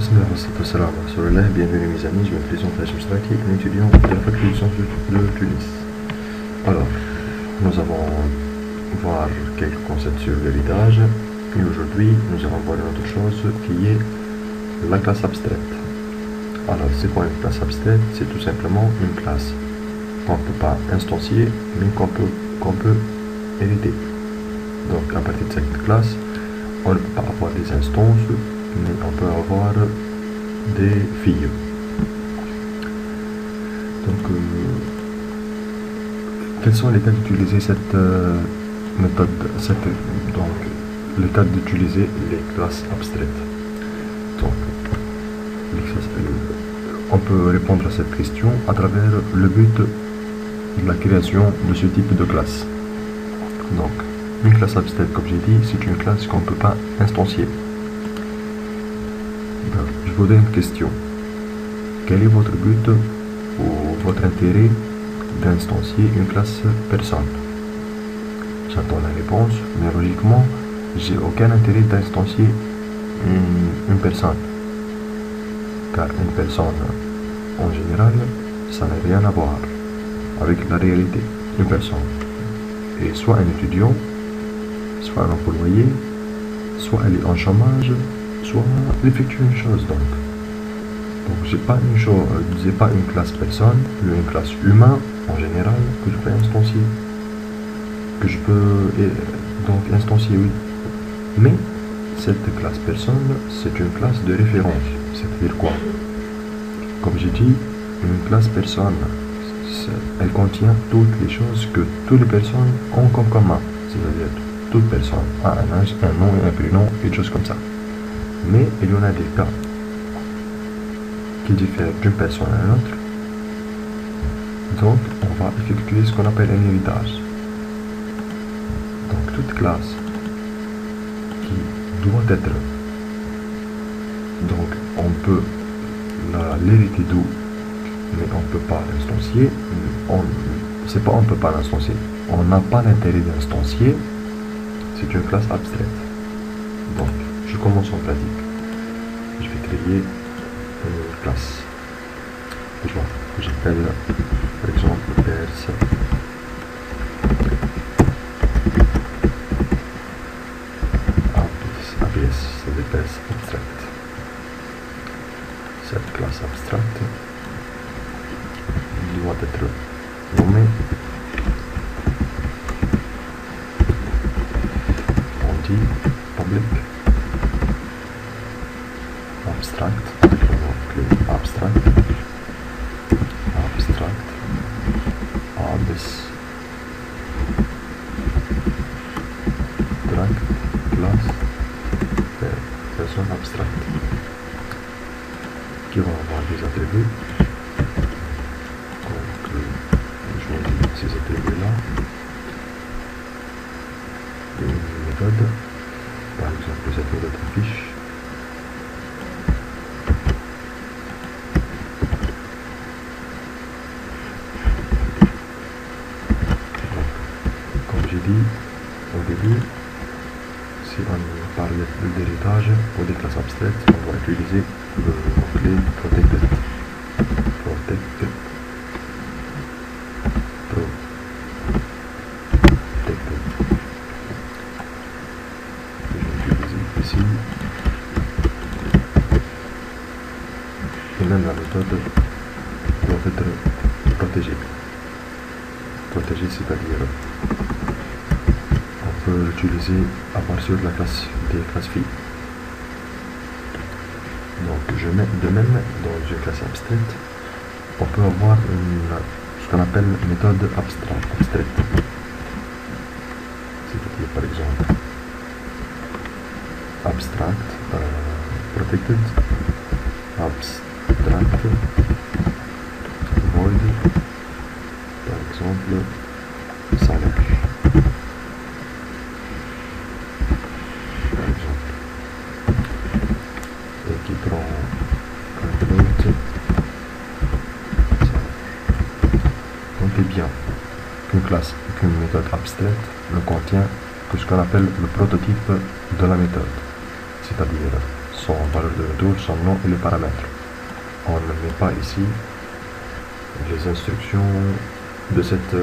Salam. Bienvenue mes amis, je me présente Hachem Straki, un étudiant de la faculté de sciences de Tunis. Alors, nous allons voir quelques concepts sur l'héritage, et aujourd'hui nous allons voir une autre chose qui est la classe abstraite. Alors, c'est quoi une classe abstraite? C'est tout simplement une classe qu'on ne peut pas instancier, mais qu'on peut hériter. Donc, à partir de cette classe, on ne peut pas avoir des instances, mais on peut avoir des filles. Donc, quels sont les cas d'utiliser cette méthode, donc les cas d'utiliser les classes abstraites? Donc, on peut répondre à cette question à travers le but de la création de ce type de classe. Donc, une classe abstraite, comme j'ai dit, c'est une classe qu'on ne peut pas instancier. Je vous donne une question. Quel est votre but ou votre intérêt d'instancier une classe personne? J'attends la réponse, mais logiquement, j'ai aucun intérêt d'instancier une personne. Car une personne, en général, ça n'a rien à voir avec la réalité. Une personne est soit un étudiant, soit un employé, soit elle est en chômage, soit elle effectue une chose. Donc j'ai pas une classe personne, mais une classe humain en général que je peux instancier, donc instancier, oui. Mais cette classe personne, c'est une classe de référence. C'est-à-dire quoi? Comme j'ai dit, une classe personne, elle contient toutes les choses que toutes les personnes ont comme commun. C'est-à-dire toute personne a un âge, un nom et un prénom, et des choses comme ça. Mais il y en a des cas qui diffèrent d'une personne à une autre. Donc, on va effectuer ce qu'on appelle un héritage. Donc, toute classe qui doit être, donc, on peut l'hériter d'où, mais on ne peut pas l'instancier. C'est pas on ne peut pas l'instancier. On n'a pas l'intérêt d'instancier. C'est une classe abstraite. Donc, je commence en pratique. Je vais créer une classe que j'appelle par exemple Perse ABS, c'est des Perse abstract. Cette classe abstraite doit être nommée, on dit public abstract, avec le mot clé abstract classe personne abstract qui va avoir des attributs. Donc je choisis ces attributs là, une méthode, par exemple cette méthode affiche. Au début, si on parle d'héritage ou des classes abstraites, on va utiliser le mot-clé protected. Je vais utiliser ici. Et même la méthode doit être protégée. Protégée, c'est-à-dire on peut l'utiliser à partir de la classe des classes filles. Donc de même dans une classe abstraite, on peut avoir ce qu'on appelle une méthode abstraite. C'est-à-dire par exemple abstract, protected, abstract, void, par exemple salaire. Qui prend un note. Notez bien qu'une méthode abstraite ne contient que ce qu'on appelle le prototype de la méthode, c'est-à-dire son valeur de retour, son nom et les paramètres. On ne met pas ici les instructions de cette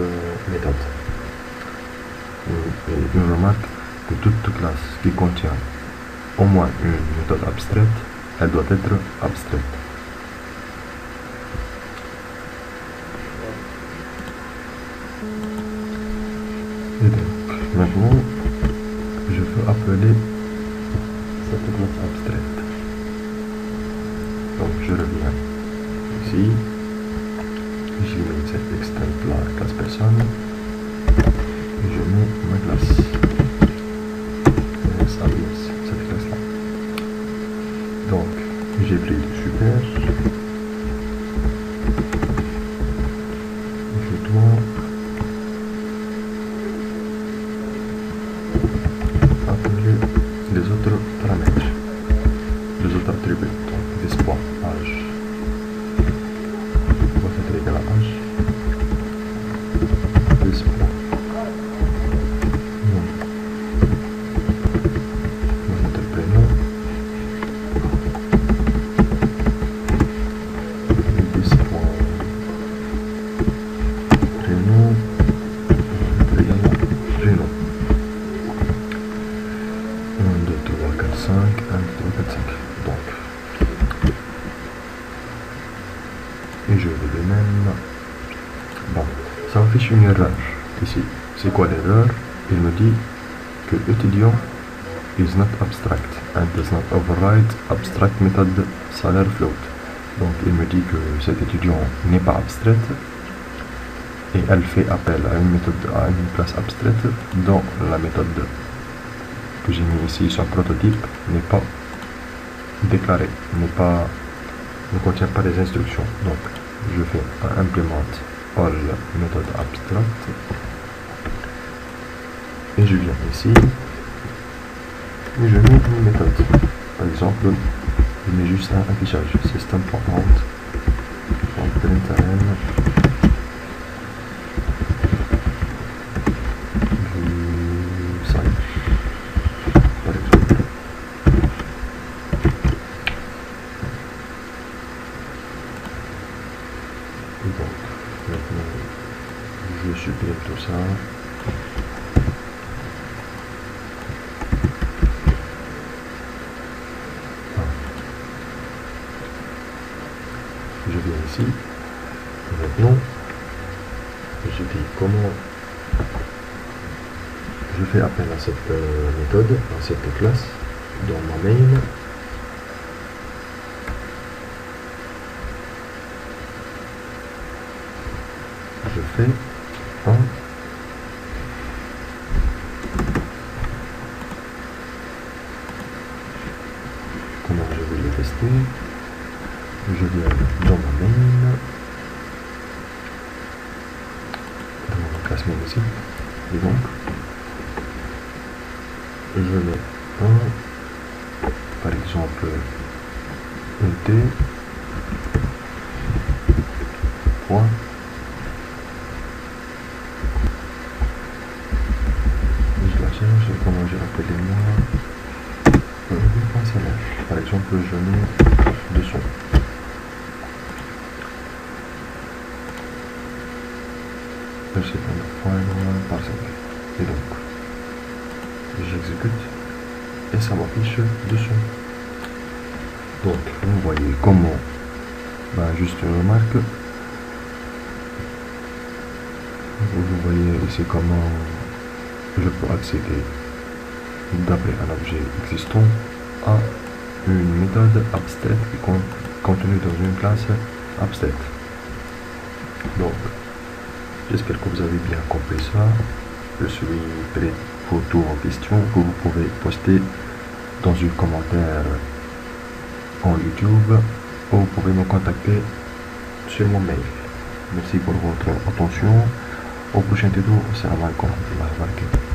méthode. Et une remarque, que toute classe qui contient au moins une méthode abstraite, elle doit être abstraite. Et donc, maintenant, je veux appeler cette classe abstraite. Donc, je reviens ici, j'élimine cette extend la classe personne, et je mets ma classe. Cette classe-là. Donc, j'ai pris le super. Je dois appeler les autres paramètres, les autres attributs. Donc, display âge doit être égal à âge. Display nom doit être prénom. Display prénom doit être égal à prénom. 1, 2, 3, 4, 5, 1, 2, 3, 4, 5. Donc, et je vais de même. Bon, ça affiche une erreur ici. C'est quoi l'erreur? Il me dit que étudiant is not abstract and does not override abstract method salaire float. Donc il me dit que cet étudiant n'est pas abstraite et elle fait appel à une méthode, à une classe abstraite dont la méthode que j'ai mis ici, son prototype, n'est pas déclaré, ne contient pas les instructions. Donc je fais un implement all méthode abstract et je viens ici et je mets une méthode. Par exemple, je mets juste un affichage system.out println du salaire, par exemple. Et donc, maintenant, je supprime tout ça. Je viens ici. Et maintenant, je dis comment je fais appel à cette méthode, à cette classe, dans ma main. Je fais un comment je vais le tester. Je viens dans ma main, dans ma classe main ici, et donc je mets un, par exemple, un t point je la cherche, comment j'ai appelé moi point salaire. Par exemple, je mets 200. Par 5. Et donc, j'exécute et ça m'affiche 200. Donc, vous voyez comment, juste une remarque, vous voyez ici comment je peux accéder d'après un objet existant à une méthode abstraite qui est contenue dans une classe abstraite. Donc, j'espère que vous avez bien compris ça. Je suis prêt pour toutes vos questions que vous pouvez poster dans un commentaire en YouTube ou vous pouvez me contacter sur mon mail. Merci pour votre attention. Au prochain tuto. Assalamu alaikum wa rahmatullahi wa barakatuh.